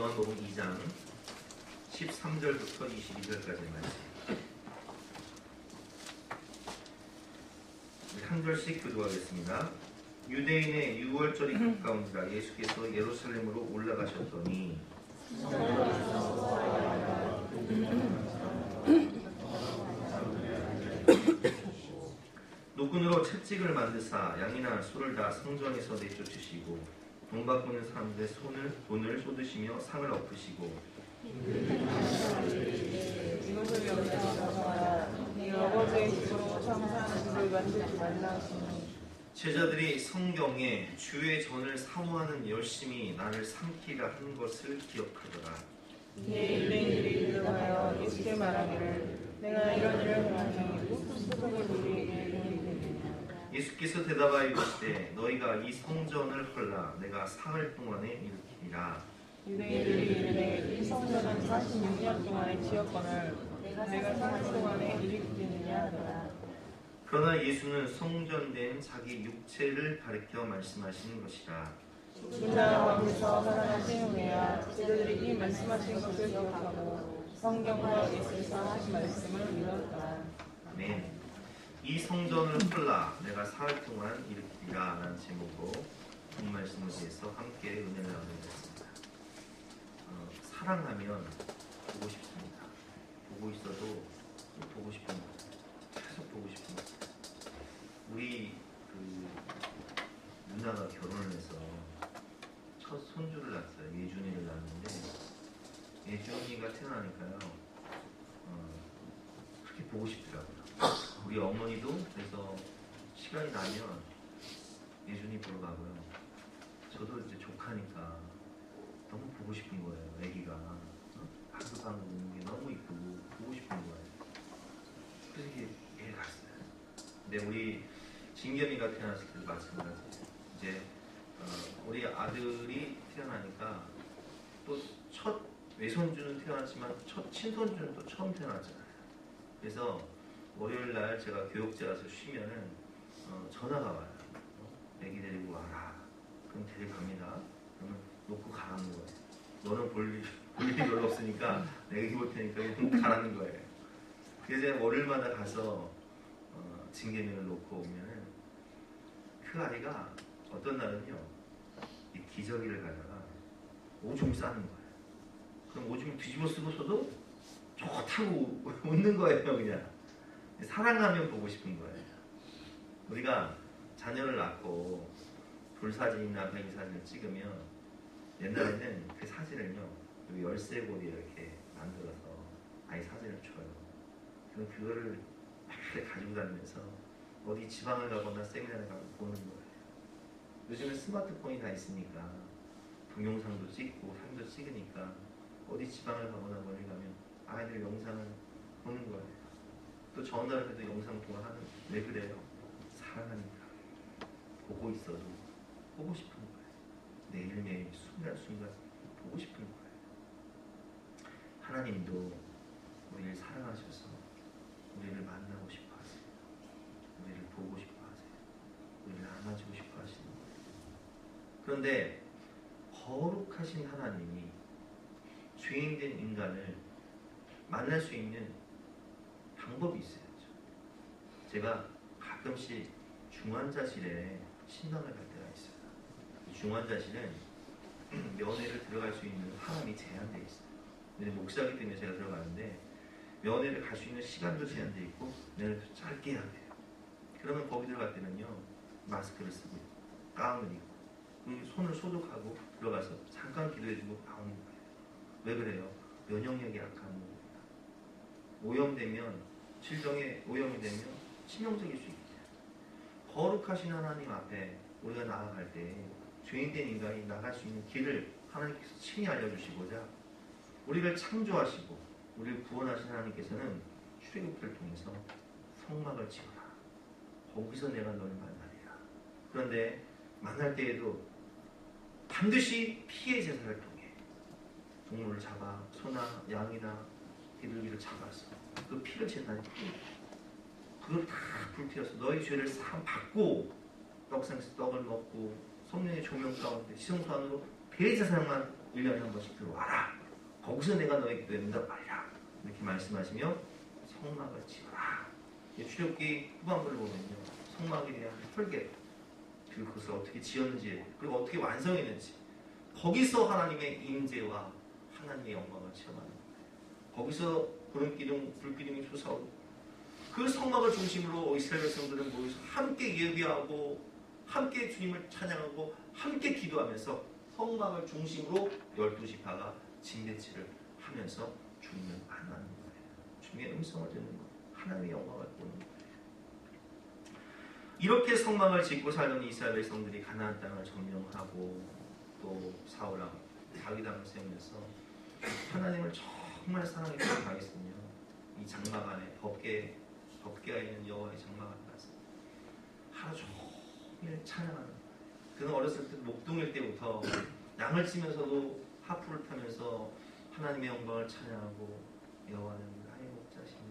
요한복음 2장 13절부터 22절까지의 말씀. 한 절씩 교도하겠습니다. 유대인의 유월절이 가까운지라 예수께서 예루살렘으로 올라가셨더니 노끈으로 채찍을 만드사 양이나 소를 다 성전에서 내쫓으시고 돈 바꾸는 사람들의 돈을 쏟으시며 상을 엎으시고 이것을 명령하사 네 아버지의 집으로 항상 집을 만들지 말라 하시니 제자들이 성경에 주의 전을 사모하는 열심히 나를 삼키라 한 것을 기억하더라. 이에 유대인들이 일어나여 예수께 말하기를 내가 이런 일을 행하니 무슨 소속을 우리에게 이르게 되느냐. 예수께서 대답하여 이르시되 너희가 이 성전을 헐라 내가 사흘 동안에 일으키리라. 유대인들이 이르되 이 성전은 46년 동안의 지었거늘 내가 사흘 동안에 일으키느냐 하더라. 그러나 예수는 성전된 자기 육체를 가리켜 말씀하시는 것이라. 인자 왕에서 살아나신 후에야 제자들이 이 말씀하신 것을 기억하고 성경과 예수께서 하신 말씀을 믿었다. 아멘. 이 성전을 헐라 내가 사흘 동안 일으키리라 라는 제목으로 본 말씀에 대해서 함께 은혜를 나누겠습니다. 사랑하면 보고 싶습니다. 보고 있어도 보고 싶은 것, 계속 보고 싶은 것. 우리 누나가 결혼을 해서 첫 손주를 낳았어요. 예준이를 낳았는데 예준이가 태어나니까요 그렇게 보고 싶더라고요. 우리 어머니도 그래서 시간이 나면 예준이 보러 가고요. 저도 이제 조카니까 너무 보고 싶은 거예요. 애기가 방긋방긋 웃는 게 너무 이쁘고 보고 싶은 거예요. 그래서 이게 갔어요. 근데 우리 진겸이가 태어났을 때도 마찬가지예요. 이제 우리 아들이 태어나니까 또 첫 외손주는 태어났지만 첫 친손주는 또 처음 태어났잖아요. 그래서 월요일날 제가 교육제 가서 쉬면은 전화가 와요. 애기 데리고 와라. 그럼 데려갑니다. 그러면 놓고 가라는 거예요. 너는 볼 일이 별로 없으니까 애기 볼 테니까 그냥 가라는 거예요. 그래서 제가 월요일마다 가서 진개미를 놓고 오면은 그 아이가 어떤 날은요 이 기저귀를 가다가 오줌 싸는 거예요. 그럼 오줌을 뒤집어 쓰고서도 좋다고 웃는 거예요. 그냥 사랑하면 보고 싶은 거예요. 우리가 자녀를 낳고 돌사진이나 배기 사진을 찍으면 옛날에는 그 사진을요 열쇠고리에 이렇게 만들어서 아이 사진을 줘요. 그럼 그거를 막 가지고 다니면서 어디 지방을 가거나 세미나를 가고 보는 거예요. 요즘은 스마트폰이 다 있으니까 동영상도 찍고 사진도 찍으니까 어디 지방을 가거나 멀리 가면 아이들 영상을 보는 거예요. 또 전화를 해도 영상 통화하는. 왜 그래요? 사랑하니까. 보고 있어도 보고 싶은 거예요. 매일매일 순간순간 보고 싶은 거예요. 하나님도 우리를 사랑하셔서 우리를 만나고 싶어 하세요. 우리를 보고 싶어 하세요. 우리를 안아주고 싶어 하시는 거예요. 그런데 거룩하신 하나님이 죄인된 인간을 만날 수 있는 방법이 있어야죠. 제가 가끔씩 중환자실에 신방을 갈 때가 있어요. 중환자실은 면회를 들어갈 수 있는 사람이 제한되어 있어요. 근데 목사기 때문에 제가 들어가는데 면회를 갈 수 있는 시간도 제한되어 있고 면회도 짧게 해야 돼요. 그러면 거기 들어갈 때는요 마스크를 쓰고 가운을 입고 손을 소독하고 들어가서 잠깐 기도해주고 나오는 거예요. 왜 그래요? 면역력이 약한 겁니다. 오염되면 질병에 오염이 되면 치명적일 수 있죠. 거룩하신 하나님 앞에 우리가 나아갈 때 죄인된 인간이 나갈 수 있는 길을 하나님께서 친히 알려주시고자 우리를 창조하시고 우리를 구원하신 하나님께서는 출애굽기를 통해서 성막을 지어라. 거기서 내가 너를 만나리라. 그런데 만날 때에도 반드시 피해 제사를 통해 동물을 잡아 소나 양이나 비둘기를 잡아서 그 피를 제사에 그걸 다 불태워서 너희 죄를 싹 받고 떡상에서 떡을 먹고 성령의 조명 가운데 시성소 안으로 대제사장만 1년에 한 번씩 들어와라. 거기서 내가 너에게 응답하리라. 이렇게 말씀하시며 성막을 지어라. 출애굽기 후반부를 보면요, 성막에 대한 설계, 그것을 어떻게 지었는지, 그리고 어떻게 완성했는지, 거기서 하나님의 임재와 하나님의 영광을 체험하는 거예요. 거기서 불기둥이 솟아오르고, 그 성막을 중심으로 이스라엘 백성들은 모여서 함께 예배하고, 함께 주님을 찬양하고, 함께 기도하면서 성막을 중심으로 12지파가 진대치를 하면서 주님을 만나는 거예요. 주님의 음성을 듣는 거예요. 하나님의 영광을 보는 거예요. 이렇게 성막을 짓고 살던 이스라엘 백성들이 가나안 땅을 점령하고 또 사울왕 다윗왕을 세우면서 하나님을 정말 사랑했던 다윗은요, 이 장막 안에 법궤가 있는 여호와의 장막 안에 가서 하루 종일 찬양하는 거예요. 그는 어렸을 때 목동일 때부터 양을 치면서도 하프를 타면서 하나님의 영광을 찬양하고, 여호와는 나의 목자시니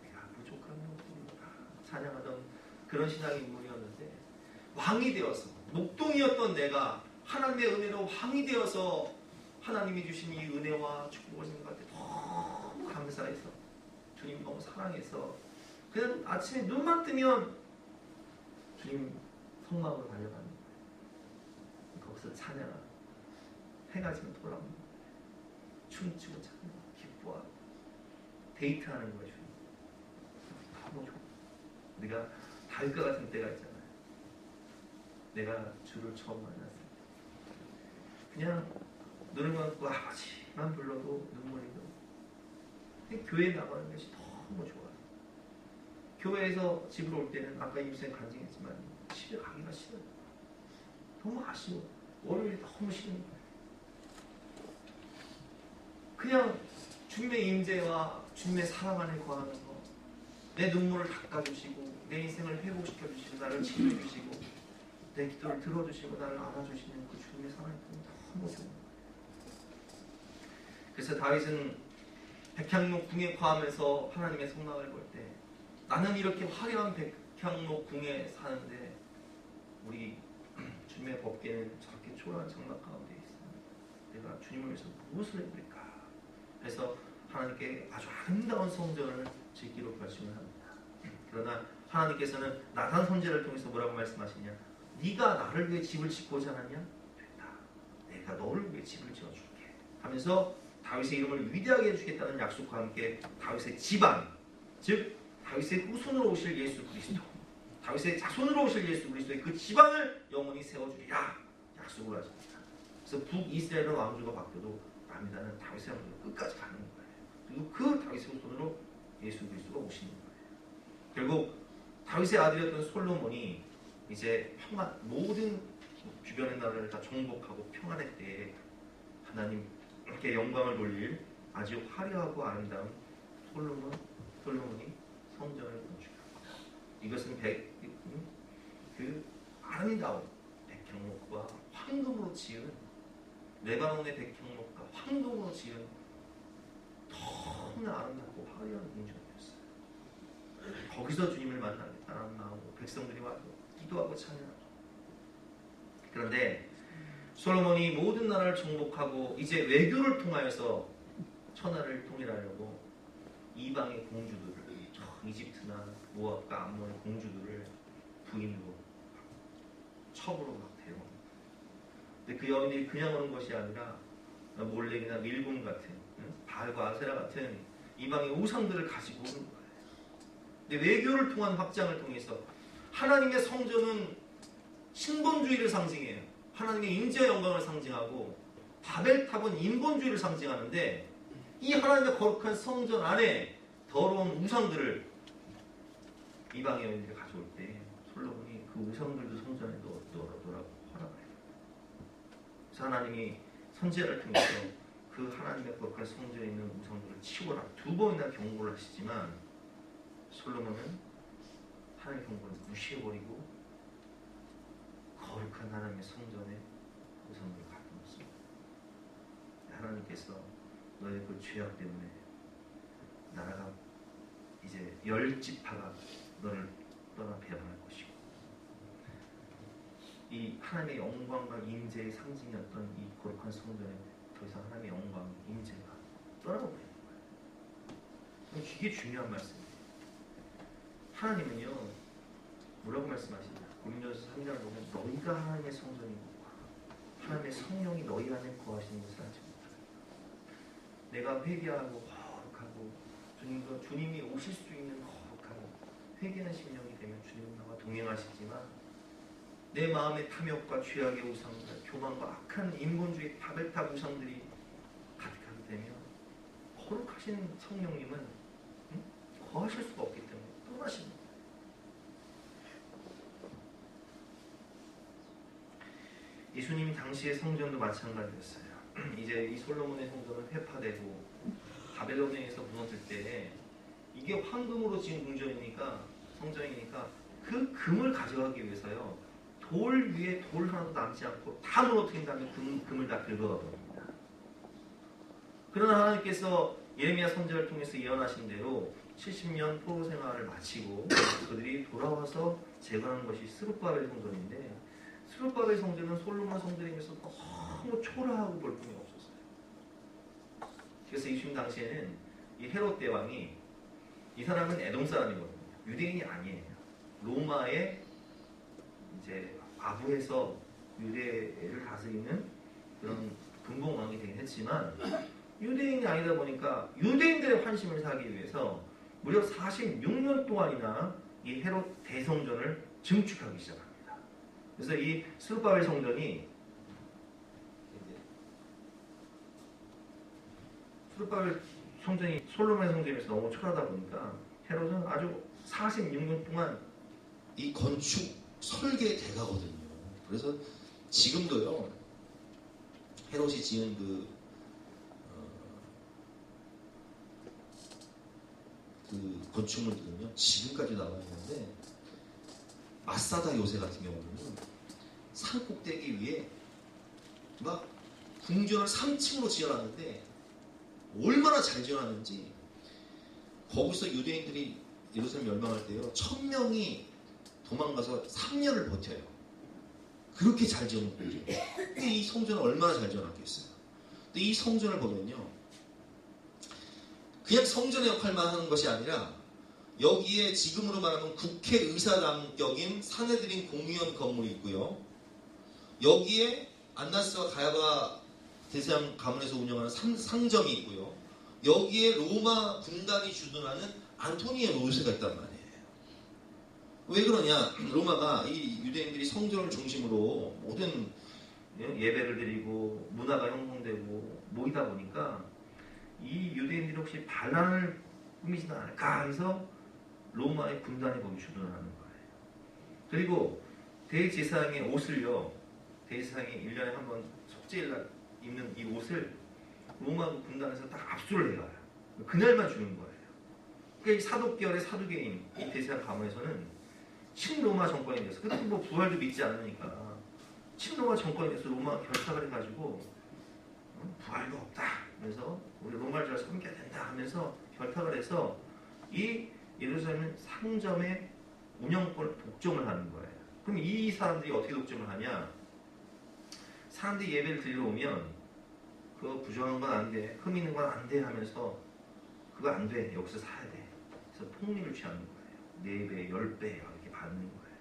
내가 부족함이 없습니다 찬양하던 그런 신앙 인물이었는데, 왕이 되어서, 목동이었던 내가 하나님의 은혜로 왕이 되어서 하나님이 주신 이 은혜와 축복을 생각할 때 너무 감사해서, 주님 너무 사랑해서 그냥 아침에 눈만 뜨면 주님 성막으로 달려가는 거예요. 거기서 찬양하고, 해가 지면 돌아오는 거예요. 춤추고 찬양하고 기뻐하고 데이트하는 거예요. 주님 너무 좋아. 우리가 다윗과 같은 때가 있잖아요. 내가 주를 처음 만났을 때 그냥 눈을 감고 아버지만 불러도 눈물이 나고, 교회에 나가는 것이 너무 좋아요. 교회에서 집으로 올 때는 아까 임생 간증했지만 집에 가기가 싫어요. 너무 아쉬워. 월요일이 너무 싫은 거예요. 그냥 주님의 임재와 주님의 사랑 안에 거하는 거, 내 눈물을 닦아주시고 내 인생을 회복시켜주시고 나를 치유해주시고 내 기도를 들어주시고 나를 안아주시는 그 주님의 사랑이 너무 좋은 거예요. 그래서 다윗은 백향목 궁에 거하면서 하나님의 성막을 볼 때, 나는 이렇게 화려한 백향목 궁에 사는데 우리 주님의 법궤는 저렇게 초라한 장막 가운데 있습니다. 내가 주님을 위해서 무엇을 해드릴까? 그래서 하나님께 아주 아름다운 성전을 짓기로 결심을 합니다. 그러나 하나님께서는 나단 선지자를 통해서 뭐라고 말씀하시냐? 네가 나를 위해 집을 짓고자 하느냐? 됐다. 내가 너를 위해 집을 지어줄게 하면서 다윗의 이름을 위대하게 해주겠다는 약속과 함께 다윗의 집안, 즉 다윗의 후손으로 오실 예수 그리스도, 다윗의 자손으로 오실 예수 그리스도의 그 집안을 영원히 세워주리라 약속을 하십니다. 그래서 북이스라엘은 왕조가 바뀌어도 남유다는 다윗의 왕조가 끝까지 가는 거예요. 그리고 그 다윗의 후손으로 예수 그리스도가 오시는 거예요. 결국 다윗의 아들이었던 솔로몬이 이제 모든 주변의 나라를 다 정복하고 평안할 때에 하나님께 영광을 돌릴 아주 화려하고 아름다운 솔로몬이 성전을 건축합니다. 이것은 그 아름다운 백향목과 황금으로 지은, 레바논의 백향목과 황금으로 지은 너무나 아름답고 화려한 궁전이었어요. 거기서 주님을 만나겠다는 마음으로 백성들이 와서 기도하고 찬양하죠. 그런데 솔로몬이 모든 나라를 정복하고 이제 외교를 통하여서 천하를 통일하려고 이방의 공주들을, 이집트나 모압과 암몬의 공주들을 부인으로 첩으로 막 데려옵니다. 근데 그 여인들이 그냥 오는 것이 아니라 몰렉이나 밀곰 같은, 바알과 아세라 같은 이방의 우상들을 가지고 오는 거예요. 근데 외교를 통한 확장을 통해서 하나님의 성전은 신본주의를 상징해요. 하나님의 임재의 영광을 상징하고, 바벨탑은 인본주의를 상징하는데, 이 하나님의 거룩한 성전 안에 더러운 우상들을 이방의 여인들이 가져올 때 솔로몬이 그 우상들도 성전에 넣어라고 허락을 해요. 그래서 하나님이 선지자를 통해서 그 하나님의 거룩한 성전에 있는 우상들을 치워라 2번이나 경고를 하시지만, 솔로몬은 하나님의 경고를 무시해버리고 거룩한 하나님의 성전에 우상을 가둬놓습니다. 하나님께서 너의 그 죄악 때문에 나라가 이제 10지파가 너를 떠나 배반할 것이고, 이 하나님의 영광과 임재의 상징이었던 이 거룩한 성전에 더 이상 하나님의 영광, 임재가 떠나고 있는 거예요. 이게 중요한 말씀이에요. 하나님은요, 뭐라고 말씀하시냐? 고린도전서 3장을 보면 너희가 하나님의 성전이고 하나님의 성령이 너희 안에 거하시는 것을 알지 못하고, 내가 회개하고 거룩하고 주님이 오실 수 있는 거룩하고 회개하는 심령이 되면 주님은 나와 동행하시지만 내 마음의 탐욕과 죄악의 우상과 교만과 악한 인본주의 바벨탑 우상들이 가득하게 되면 거룩하신 성령님은 거하실 수가 없기 때문에 떠나십니다. 예수님이 당시의 성전도 마찬가지였어요. 이제 이 솔로몬의 성전은 회파되고 바벨론에 의해서 무너질 때 이게 황금으로 지은 궁전이니까, 성전이니까 그 금을 가져가기 위해서요, 돌 위에 돌 하나도 남지 않고 다 무너뜨린 다음에 금을 다 긁어가 버립니다. 그러나 하나님께서 예레미야 선지자를 통해서 예언하신 대로 70년 포로 생활을 마치고 그들이 돌아와서 재건한 것이 스룹바벨 성전인데, 스룹바벨 성전은 솔로몬 성전이면서 너무 초라하고 볼품이 없었어요. 그래서 예수님 당시에는 이 헤롯 대왕이, 이 사람은 에돔 사람이거든요. 유대인이 아니에요. 로마의 이제 아부에서 유대를 다스리는 그런 분봉왕이 되긴 했지만 유대인이 아니다 보니까 유대인들의 환심을 사기 위해서 무려 46년 동안이나 이 헤롯 대성전을 증축하기 시작합니다. 그래서 이 스룹바벨 성전이, 스룹바벨 성전이 솔로몬 성전에서 너무 초라하다 보니까 헤롯은 아주 46년 동안 이 건축 설계 대가거든요. 그래서 지금도요, 헤롯이 지은 그 건축물들은요 지금까지 나와 있는데, 마사다 요새 같은 경우는 산 꼭대기 위에 막 궁전을 3층으로 지어놨는데 얼마나 잘 지어놨는지, 거기서 유대인들이 예루살렘 멸망할 때요 1000명이 도망가서 3년을 버텨요. 그렇게 잘 지어놓은 거죠. 근데 이 성전을 얼마나 잘 지어놨겠어요. 근데 이 성전을 보면요, 그냥 성전의 역할만 하는 것이 아니라 여기에 지금으로 말하면 국회의사당격인 사내들인 공유원 건물이 있고요, 여기에 안나스와 가야바 대제사장 가문에서 운영하는 상점이 있고요, 여기에 로마 군단이 주둔하는 안토니의 로세가 있단 말이에요. 왜 그러냐? 로마가 이 유대인들이 성전을 중심으로 모든 예배를 드리고 문화가 형성되고 모이다 보니까 이 유대인들이 혹시 반란을 꾸미지는 않을까 해서 로마의 군단이 거기 주둔하는 거예요. 그리고 대제사장의 옷을요, 대제사장이 1년에 한 번 속죄일날 입는 이 옷을 로마 군단에서 딱 압수를 해가요. 그날만 주는 거예요. 그러니까 이 사독계열의 사두개인 이 대제사장 가문에서는 친로마 정권이 돼서, 그때 뭐 부활도 믿지 않으니까 친로마 정권이 돼서 로마 결탁을 해가지고 부활도 없다, 그래서 우리 로마를 잘 섬겨야 된다 하면서 결탁을 해서 이 예루살렘 상점의 운영권을 독점을 하는 거예요. 그럼 이 사람들이 어떻게 독점을 하냐? 사람들이 예배를 드리러 오면 그거 부정한 건 안 돼, 흠 있는 건 안 돼 하면서 그거 안 돼, 여기서 사야 돼. 그래서 폭리를 취하는 거예요. 4배, 10배 이렇게 받는 거예요.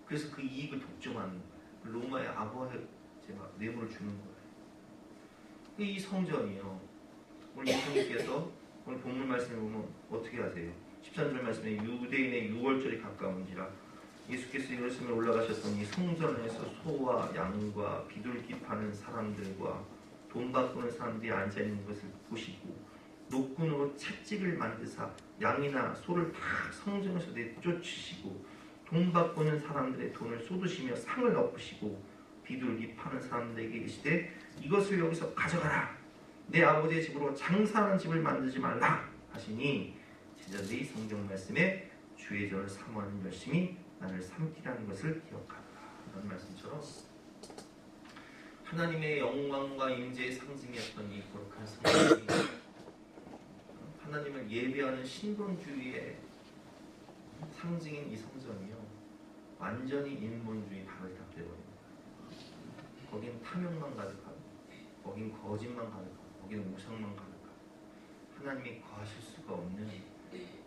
그래서 그 이익을 독점하는 거예요. 로마의 아부한테 막 뇌물을 주는 거예요. 이 성전이요, 오늘 예수님께서 오늘 본문 말씀을 보면 어떻게 하세요? 13절 말씀에 유대인의 유월절이 가까운지라 예수께서 예루살렘에 올라가셨더니 성전에서 소와 양과 비둘기 파는 사람들과 돈 바꾸는 사람들이 앉아있는 것을 보시고 노끈으로 채찍을 만드사 양이나 소를 다 성전에서 내쫓으시고 돈 바꾸는 사람들의 돈을 쏟으시며 상을 엎으시고 비둘기 파는 사람들에게 이르시되 이것을 여기서 가져가라, 내 아버지의 집으로 장사하는 집을 만들지 말라 하시니, 제자들이 성경 말씀에 주의 전을 사모하는 열심히 나를 삼키라는 것을 기억하라 라는 말씀처럼, 하나님의 영광과 임재의 상징이었던 이 거룩한 성전이 하나님을 예배하는 신본주의의 상징인 이 성전이요, 완전히 인본주의 바벨탑 되어버립니다. 거기는 탐욕만 가득하고 거긴 거짓만 가득하고 거기는 우상만 가득하고 하나님이 거하실 수가 없는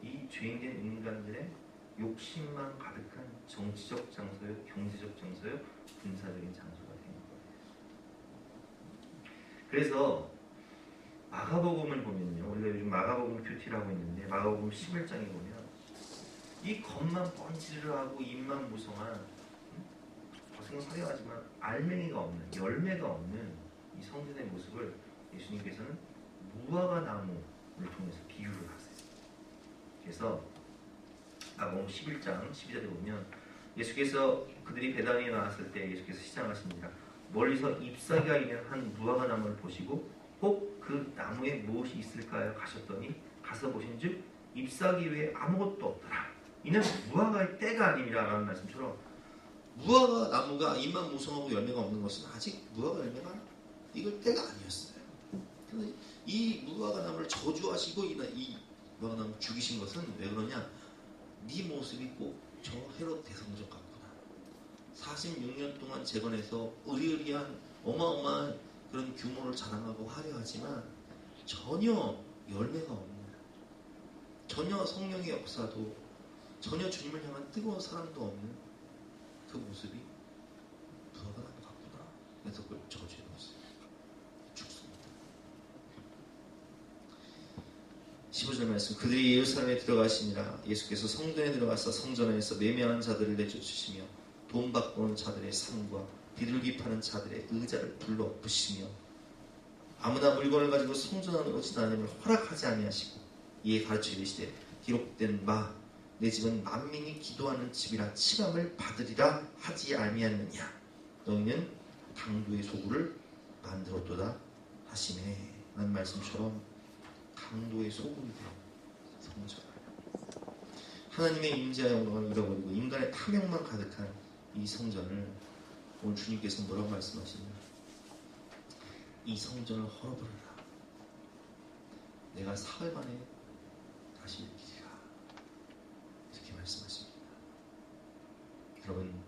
이 죄인된 인간들의 욕심만 가득한 정치적 장소요, 경제적 장소요, 군사적인 장소가 되는 거예요. 그래서 마가복음을 보면요, 우리가 요즘 마가복음 큐티를 하고 있는데 마가복음 11장에 보면 이 겉만 번지르르하고 입만 무성한 겉은 화려하지만 알맹이가 없는, 열매가 없는 이 성전의 모습을 예수님께서는 무화과 나무를 통해서 비유를 하세요. 그래서 마가복음 11장 12절에 보면 예수께서 그들이 베다니에 나왔을 때 예수께서 시장하십니다. 멀리서 잎사귀가 있는 한 무화과 나무를 보시고 꼭 그 나무에 무엇이 있을까요? 가셨더니 가서 보신즉 잎사귀 외에 아무것도 없더라. 이는 무화과의 때가 아니니라 라는 말씀처럼 무화과 나무가 잎만 무성하고 열매가 없는 것은 아직 무화과 열매가 익을 때가 아니었어요. 그런데 이 무화과 나무를 저주하시고 이 무화과 나무 죽이신 것은 왜 그러냐? 네 모습이 꼭 저 헤롯 대성적 같구나. 46년 동안 재건해서 의리의리한 어마어마한 그런 규모를 자랑하고 화려하지만 전혀 열매가 없는, 전혀 성령의 역사도, 전혀 주님을 향한 뜨거운 사랑도 없는 그 모습이 무화과 나무 같구나. 그래서 그걸 저주해 놓았어요. 죽습니다. 15절 말씀, 그들이 예루살렘에 들어가시니라. 예수께서 성전에 들어가서 성전에서 매매하는 자들을 내쫓으시며 돈 받고 온 자들의 상과 비둘기 파는 자들의 의자를 불러 엎으시며 아무나 물건을 가지고 성전 안으로 지나님을 허락하지 아니하시고 이에 가르쳐 이르시되 기록된 바 내 집은 만민이 기도하는 집이라 칭함을 받으리라 하지 아니하느냐. 너희는 강도의 소굴을 만들었도다 하시네. 라는 말씀처럼 강도의 소굴이 된 성전, 하나님의 임재와 영광을 잃어버리고 인간의 탐욕만 가득한 이 성전을 오늘 주님께서 뭐라고 말씀하시냐? 이 성전을 헐어버려라. 내가 사흘 만에 다시 일으키리라. 이렇게 말씀하십니다. 여러분,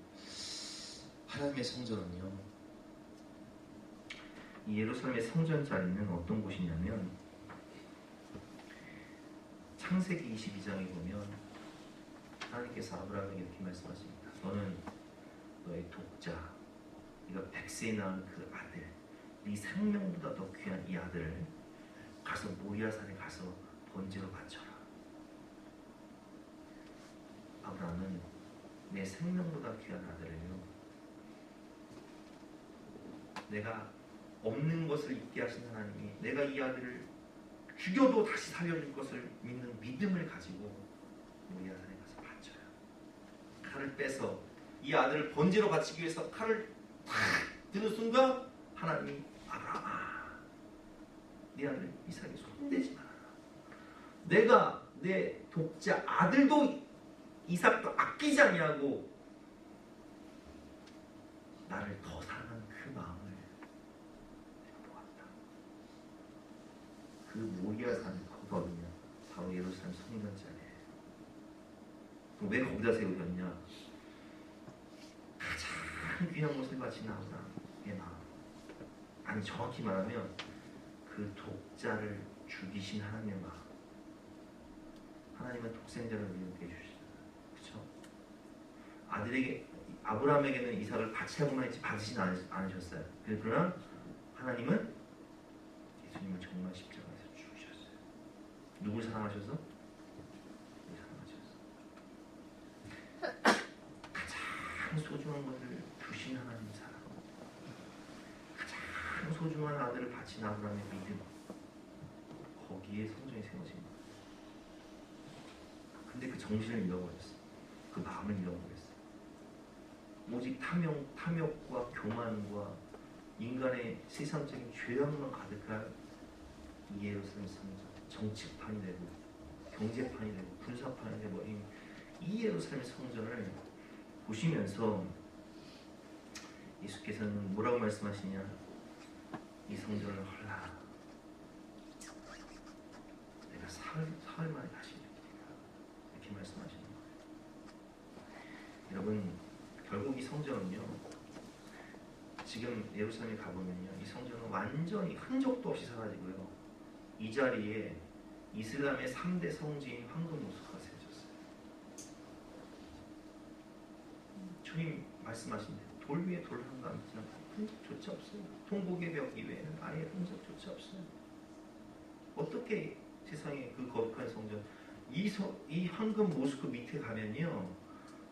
하나님의 성전은요, 이 예루살렘의 성전 자리는 어떤 곳이냐면 창세기 22장에 보면 하나님께서 아브라함에게 이렇게 말씀하십니다. 너는 너의 독자, 네가 100세에 낳은 그 아들, 네 생명보다 더 귀한 이 아들을 가서 모리아산에 가서 번제로 바쳐라. 아브라함은 내 생명보다 귀한 아들을요, 내가 없는 것을 있게 하신 하나님이 내가 이 아들을 죽여도 다시 살려줄 것을 믿는 믿음을 가지고 모리아산에 가서 바쳐요. 칼을 빼서 이 아들을 번제로 바치기 위해서 칼을 탁 드는 순간 하나님이 아브라함아, 네 아들 이삭에 손대지 마라. 내가 내 독자 아들도 이삭도 아끼지 아니하고 나를 더 사랑하는 그 마음을 내가 보았다. 그 모리아산 거거든요. 바로 예루살렘 성전 자리에. 왜 거기다 세우셨냐? 가장 귀한 것을 바친 아브라함의 마음, 아니 정확히 말하면 그 독자를 죽이신 하나님의 마음. 하나님은 독생자를 우리에게 주시잖아요. 그렇죠? 아들에게, 아브라함에게는 이삭을 바치하고만 했지 받으시지 않으셨어요. 그러나 하나님은 예수님을 정말 십자가에서 죽으셨어요. 누굴 사랑하셔서? 우리 사랑하셔서. 가장 소중한 것을 주신 하나님 사랑, 가장 소중한 아들을 바친 아브라함의 믿음, 거기에 성전이 세워진 거예요. 근데 그 정신을 잃어버렸어. 그 마음을 잃어버렸어. 오직 탐욕과 교만과 인간의 세상적인 죄악만 가득한 이 예루살렘 성전, 정치판이 되고 경제판이 되고 군사판이 되고 이 예루살렘 성전을 보시면서 예수께서는 뭐라고 말씀하시냐? 이 성전을 헐라. 내가 사흘 만에 다시 일으키리라. 이렇게 말씀하시는 거예요. 여러분, 결국 이 성전은요, 지금 예루살렘에 가보면요, 이 성전은 완전히 흔적도 없이 사라지고요. 이 자리에 이슬람의 3대 성지인 황금 모스크가 세워졌어요. 주님 말씀하신 대로 돌 위에 돌 한 감 흔적조차 없어요. 통곡의 벽 이외에는 아예 흔적조차 없어요. 어떻게 세상에 그 거룩한 성전, 이 황금 모스크 밑에 가면요,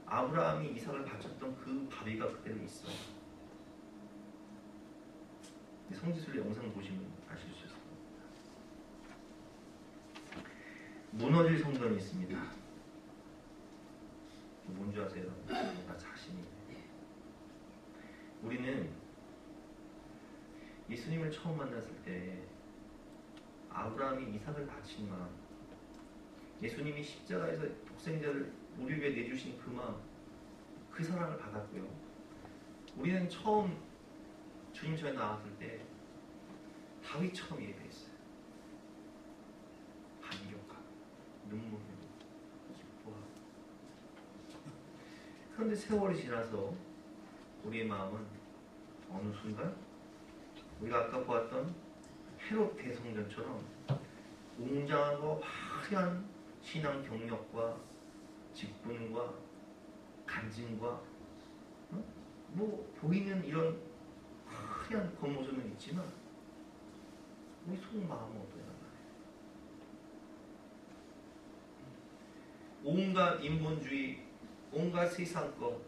아브라함이 이삭을 바쳤던 그 바위가 그대로 있어요. 성지순례 영상 보시면 아실 수 있습니다. 무너질 성전이 있습니다. 뭔지 아세요? 나 자신이. 우리는 예수님을 처음 만났을 때 아브라함이 이삭을 바친 마음, 예수님이 십자가에서 독생자를 우리 위해 내주신 그 마음, 그 사랑을 받았고요. 우리는 처음 주님 전에 나왔을 때 다윗처럼 예배했어요. 감격하고 눈물 흘리고 기뻐하고. 그런데 세월이 지나서 우리의 마음은 어느 순간 우리가 아까 보았던 헤롯 대성전처럼 웅장하고 화려한 신앙 경력과 직분과 간증과 뭐 보이는 이런 화려한 겉모습은 있지만 우리 속마음은 어떠냐 말이에요. 온갖 인본주의, 온갖 세상것,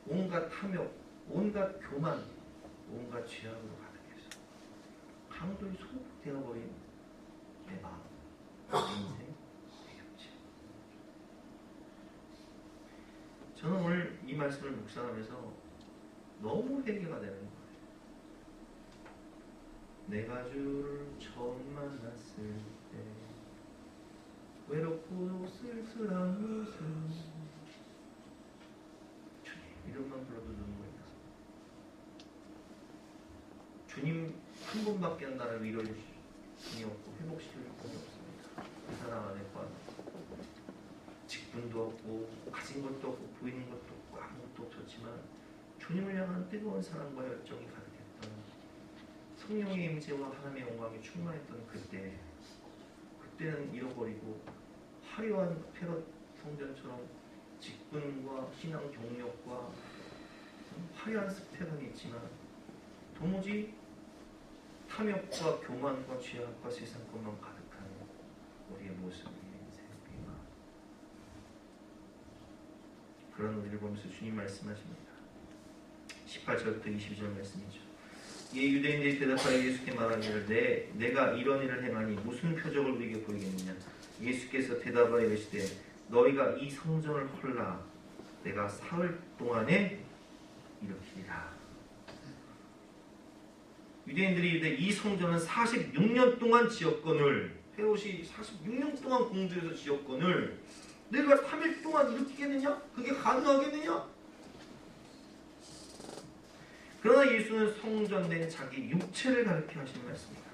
온갖 탐욕, 온갖 교만, 온갖 죄악으로 가득해서 강도의 소복되어버린 내 마음, 내 인생, 내 육체. 저는 오늘 이 말씀을 묵상하면서 너무 회개가 되는 거예요. 내가 주를 처음 만났을 때 외롭고 쓸쓸한 모습, 주님 이름만 불러도 눈물이 나서 주님 한 분밖에 나를 위로해 주실 분이 없고 회복시킬 분이 없습니다. 그 사람 안에 포함 직분도 없고 가진 것도 없고 보이는 것도 없고 아무것도 없었지만 주님을 향한 뜨거운 사랑과 열정이 가득했던 성령의 임재와 하나님의 영광이 충만했던 그때는 잃어버리고 화려한 헤롯 성전처럼 직분과 신앙 경력과 화려한 스펙은 있지만 도무지 탐욕과 교만과 죄악과 세상 것만 가득한 우리의 모습, 우리의 인생, 우리의 마음. 그런 우리를 보면서 주님 말씀하십니다. 18절부터 22절 말씀이죠. 이 유대인들이 대답하여 예수께 말하기를 내가 이런 일을 행하니 무슨 표적을 우리에게 보이겠느냐. 예수께서 대답하여 이르시되 너희가 이 성전을 헐라 내가 사흘 동안에 일으키리라. 유대인들이 이르되 이 성전은 46년 동안 지었거늘, 헤롯이 46년 동안 공주해서 지었거늘 내가 3일 동안 일으키겠느냐? 그게 가능하겠느냐? 그러나 예수는 성전된 자기 육체를 가르쳐 하신 말씀입니다.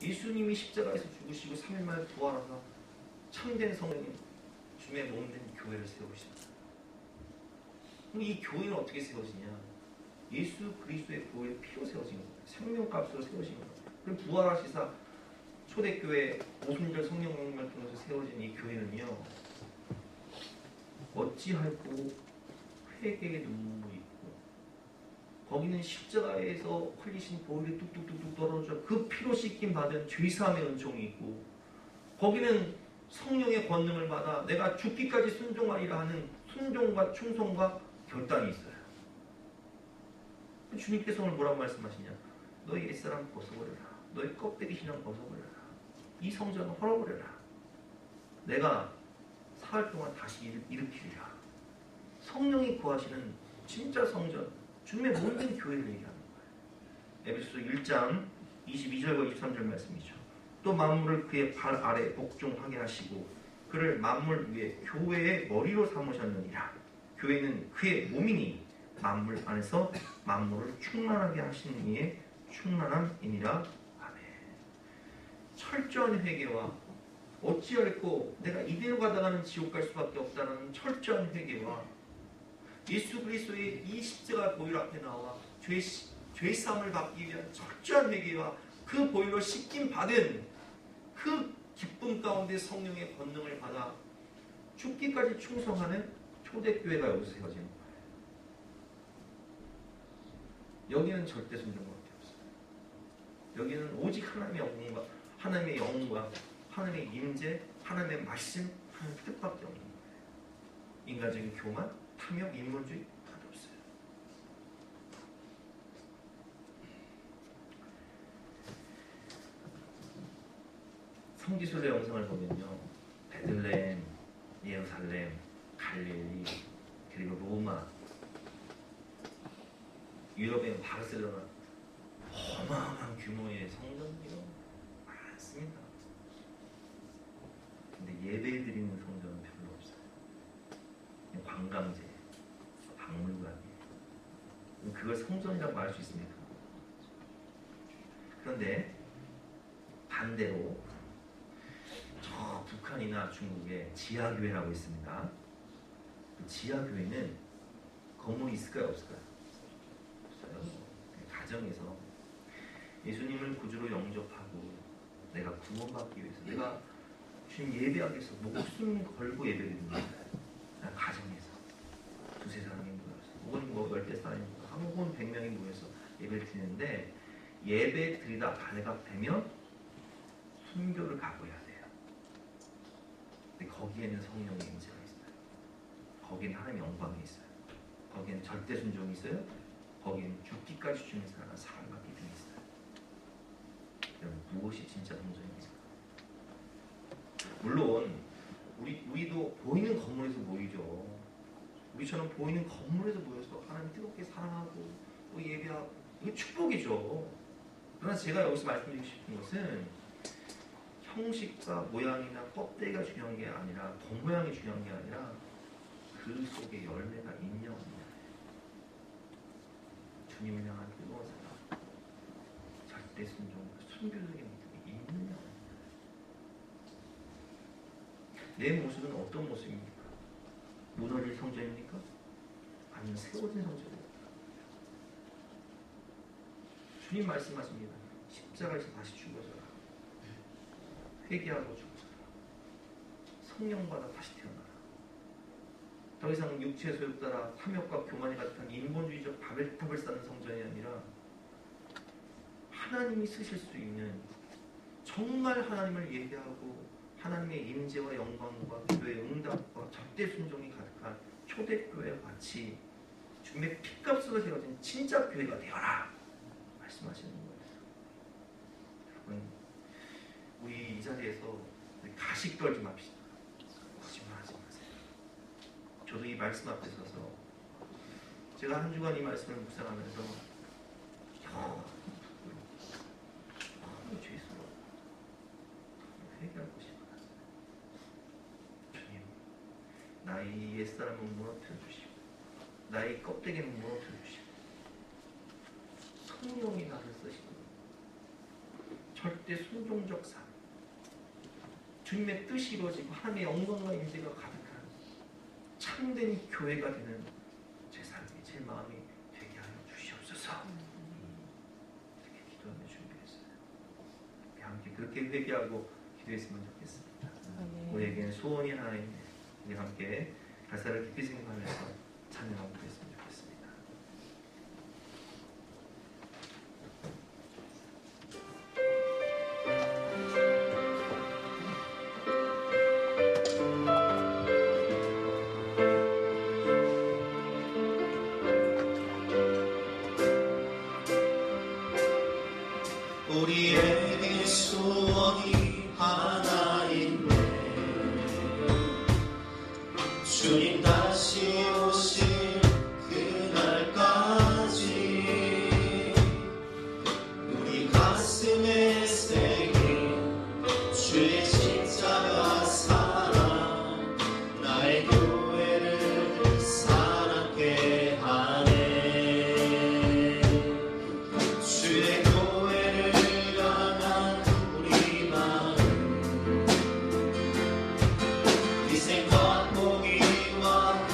예수님이 십자가에서 죽으시고 3일 만에 부활하사 참된 성령님 주의 몸된 교회를 세우십니다. 그럼 이 교회는 어떻게 세워지냐? 예수 그리스도의 보혈 피로 세워진 겁니다. 생명값으로 세워진 겁니다. 그리고 부활하시사 초대교회 오순절 성령님을 통해서 세워진 이 교회는요, 어찌할꼬 회개의 눈물이 있고 거기는 십자가에서 흘리신 보혈이 뚝뚝뚝뚝 떨어져 그 피로 씻김 받은 죄사함의 은총이 있고 거기는 성령의 권능을 받아 내가 죽기까지 순종하리라 하는 순종과 충성과 결단이 있어요. 주님께서 오늘 뭐라고 말씀하시냐? 너희 옛사람 벗어버려라. 너희 껍데기 신앙 벗어버려라. 이 성전을 헐어버려라. 내가 사흘 동안 다시 일으키리라. 성령이 구하시는 진짜 성전, 주님의 모든 교회를 얘기하는 거예요. 에베소서 1장 22절과 23절 말씀이죠. 또 만물을 그의 발 아래 복종하게 하시고 그를 만물 위에 교회의 머리로 삼으셨느니라. 교회는 그의 몸이니 만물 안에서 만물을 충만하게 하시는 이의 충만함이니라. 아멘. 철저한 회개와 어찌할꼬 내가 이대로 가다가는 지옥 갈 수밖에 없다는 철저한 회개와 예수 그리스도의 이 십자가 보혈 앞에 나와 죄 사함을 받기 위한 철저한 회개와 그 보혈로 씻김 받은 그 기쁨 가운데 성령의 권능을 받아 죽기까지 충성하는 초대교회가 여기서 세워지는 거예요. 여기는 절대 순종밖에 없어요. 여기는 오직 하나님의 영혼과 하나님의 임재, 하나님의 말씀, 하나님의 뜻밖에 없는 거예요. 인간적인 교만, 탐욕, 인본주의 하나도 없어요. 성지순례 영상을 보면요, 베들레헴, 예루살렘, 갈릴리, 그리고 로마, 유럽의 바르셀로나, 어마어마한 규모의 성전이요 많습니다. 근데 예배 드리는 성전은 별로 없어요. 그냥 관광지, 박물관이에요. 그걸 성전이라고 말 수 있습니까? 그런데 반대로 저 북한이나 중국에 지하교회라고 있습니다. 그 지하교회는 건물이 있을까요? 없을까요? 없어요. 가정에서 예수님을 구주로 영접하고 내가 구원받기 위해서 내가 주님 예배하기 위해서 목숨 걸고 예배를 드립니다. 가정에서 두세 사람이 모여서 혹은 뭐 10대 사람이 모여서 혹은 100명이 모여서 예배를 드리는데 예배 드리다 발각되면 순교를 각오해야 돼요. 근데 거기에는 성령의 임재가 있어요. 거기에는 하나님의 영광이 있어요. 거기에는 절대 순종이 있어요. 거기에는 죽기까지 주님의 사랑받기 등이 있어요. 여러분, 무엇이 진짜 성전입니까? 물론 우리도 보이는 건물에서 모이죠. 우리처럼 보이는 건물에서 모여서 하나님 뜨겁게 사랑하고 또 예배하고 이거 축복이죠. 그러나 제가 여기서 말씀드리고 싶은 것은 형식과 모양이나 껍데기가 중요한 게 아니라 겉모양이 중요한 게 아니라 그 속에 열매가 있냐 없냐. 주님을 향한 뜨거운 사랑, 절대 순종, 순교적인 믿음이 있느냐 없느냐. 내 모습은 어떤 모습입니까? 무너질 성전입니까? 아니면 세워진 성전입니까? 주님 말씀하십니다. 십자가에서 다시 죽어져라. 회개하고 죽어져라. 성령받아 다시 태어나라. 더 이상 육체의 소욕 따라 탐욕과 교만이 가득한 인본주의적 바벨탑을 쌓는 성전이 아니라 하나님이 쓰실 수 있는 정말 하나님을 예배하고 하나님의 임재와 영광과 기도의 응답과 절대 순종이 가득한 초대교회와 같이 주님의 피값으로 세워진 진짜 교회가 되어라 말씀하시는 거예요. 여러분, 우리 이 자리에서 가식 떨지 맙시다. 거짓말하지 마세요. 저도 이 말씀 앞에 서서 제가 한 주간 이 말씀을 묵상하면서 너무 죄스러워 회개하고 싶어요. 주님, 나의 옛사람은 무너뜨려 주시고 나의 껍데기는 무너뜨려 주시고 성령이 나를 쓰시고 절대 순종적 삶, 주님의 뜻이 이루어지고 하나님의 영광과 임재가 가득한 참된 교회가 되는 제 삶이, 제 마음이 되게 하여 주시옵소서. 이렇게 기도하며 준비했어요. 함께 그렇게 회개하고 기도했으면 좋겠습니다. 우리에게는 소원이 하나 있네. 우리 함께 가사를 깊이 생각하면서 찬양하고 그랬으면 좋겠습니다. 우리에게 소원이 하나 있네. 주님 다시 오실 그날까지 우리 가슴에 새긴 주의 십자가 사랑 나의 교회를 사랑케 하네. 주의 교회를 향한 우리 마음 희생과 포기와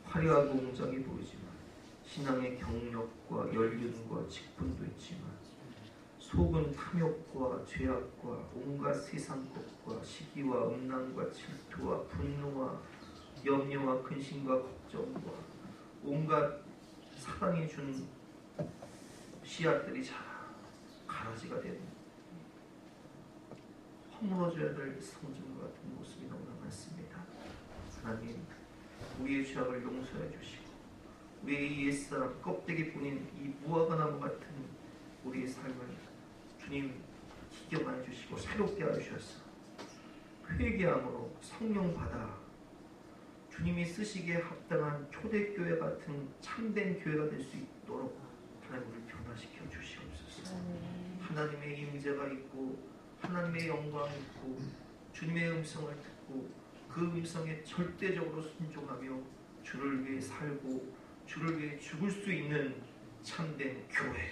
화려하고 웅장해 보이지만 신앙의 경력과 연륜과 직분도 있지만 속은 탐욕과 죄악과 온갖 세상 것과 시기와 음란과 질투와 분노와 염려와 근심과 걱정과 온갖 사단이 준 씨앗들이 자라 가라지가 되는 허물어져야 될 성전과 같은 모습이 너무나 많습니다. 하나님, 우리의 죄악을 용서해 주시고 우리의 옛사람 껍데기뿐인 이 무화과 나무 같은 우리의 삶을 주님 기경하여 주시고 새롭게 하셔서 회개함으로 성령 받아 주님이 쓰시기에 합당한 초대교회 같은 참된 교회가 될 수 있도록 하나님 우리를 변화시켜 주시옵소서. 하나님의 임재가 있고 하나님의 영광이 있고 주님의 음성을 듣고 그 음성에 절대적으로 순종하며 주를 위해 살고 주를 위해 죽을 수 있는 참된 교회,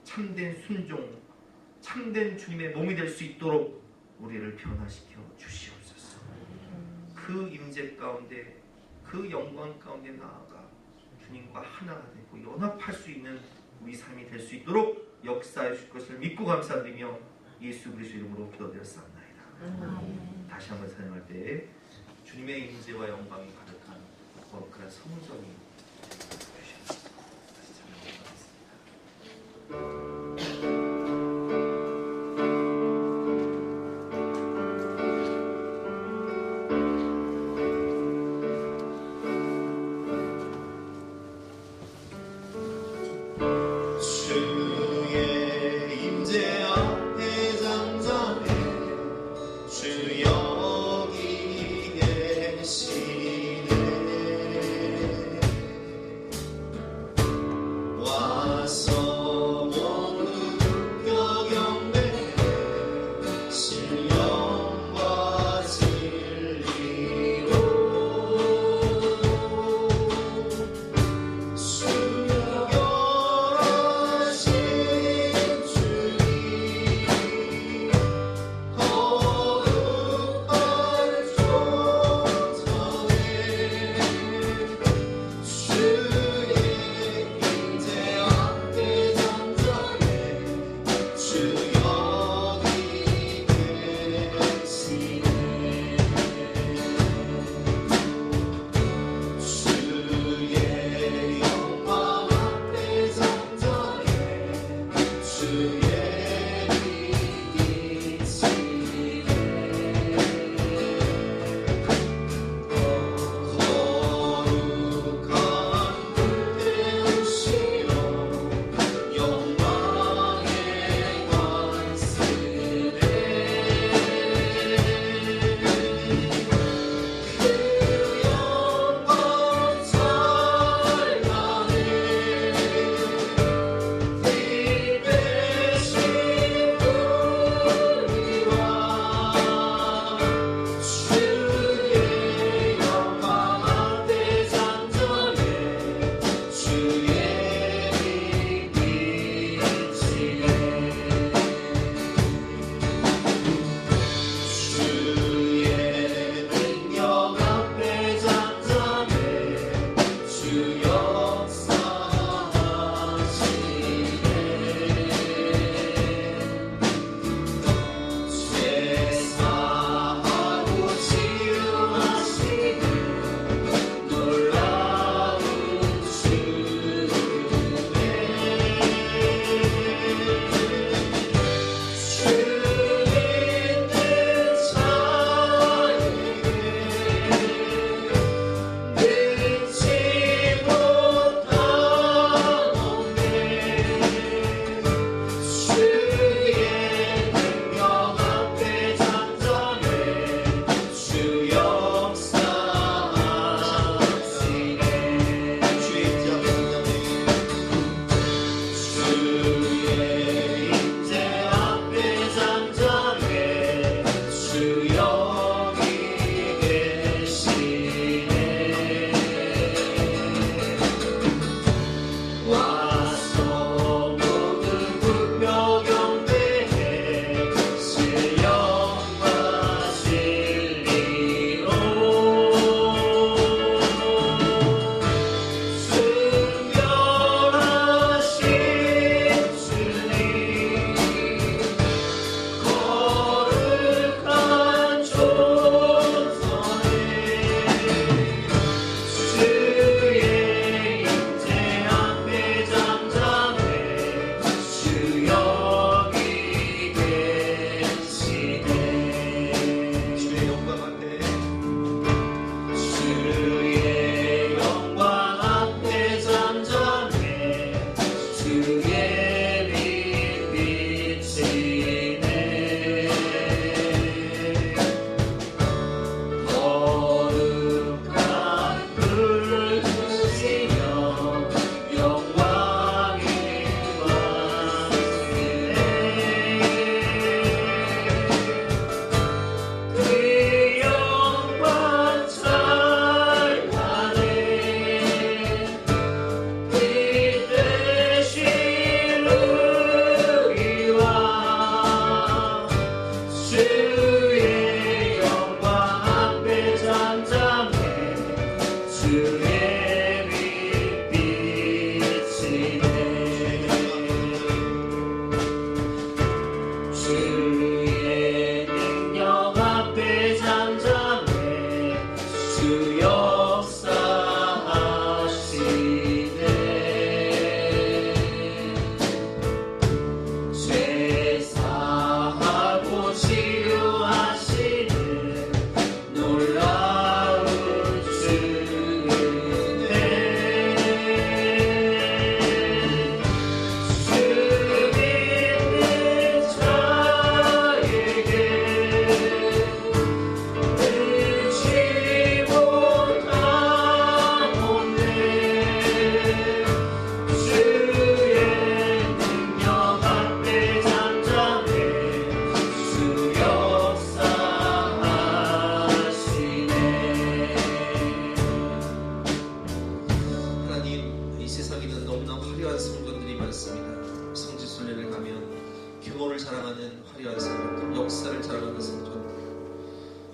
참된 순종, 참된 주님의 몸이 될 수 있도록 우리를 변화시켜 주시옵소서. 그 임재 가운데 그 영광 가운데 나아가 주님과 하나가 되고 연합할 수 있는 우리 삶이 될 수 있도록 역사해 주실 것을 믿고 감사드리며 예수 그리스도 이름으로 기도드렸사옵나이다. 다시 한번 사용할 때 주님의 임재와 영광이 가득한 거룩한 성전이 주시옵소서. 다시 찬양하겠습니다.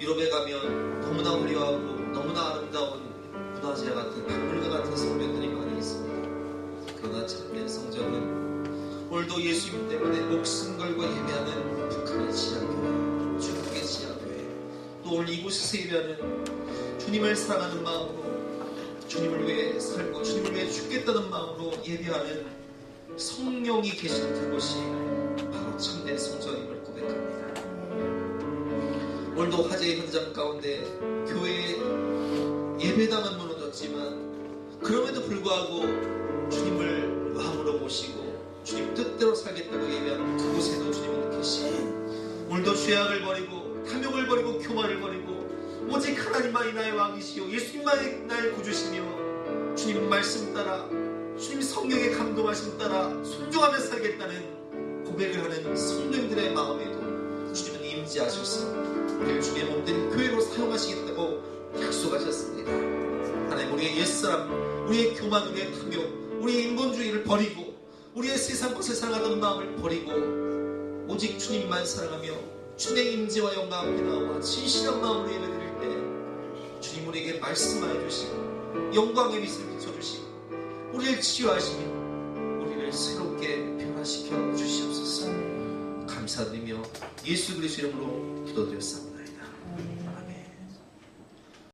유럽에 가면 너무나 화려하고 너무나 아름다운 문화재 같은 박물관 같은 성전들이 많이 있습니다. 그러나 참된 성전은 오늘도 예수님 때문에 목숨 걸고 예배하는 북한의 지하교회, 중국의 지하교회, 또 오늘 이곳에서 예배하는 주님을 사랑하는 마음으로 주님을 위해 살고 주님을 위해 죽겠다는 마음으로 예배하는 성령이 계신 그곳이 바로 참된 성전임을 고백합니다. 오늘도 화제의 현장 가운데 교회의 예배당은 무너졌지만 그럼에도 불구하고 주님을 마음으로 모시고 주님 뜻대로 살겠다고 예배하는 그곳에도 주님은 계시고 오늘도 죄악을 버리고 탐욕을 버리고 교만을 버리고 오직 하나님만이 나의 왕이시요 예수님만이 나의 구주시며 주님 말씀 따라 주님 성령의 감동하심 따라 순종하며 살겠다는 고백을 하는 성도님들의 마음에도 주님은 임재하셔서 우리를 주님의 몸된 교회로 사용하시겠다고 약속하셨습니다. 하나님 우리의 옛사람, 우리의 교만, 우리의 탐욕, 우리의 인본주의를 버리고 우리의 세상 것을 사랑하던 마음을 버리고 오직 주님만 사랑하며 주님의 임재와 영광 앞에 나와 진실한 마음으로 예배드릴 때 주님 우리에게 말씀하여 주시고 영광의 빛을 비춰주시고 우리를 치유하시며 우리를 새롭게 변화시켜 주시옵소서. 감사드리며 예수 그리스도 이름으로 기도드렸습니다.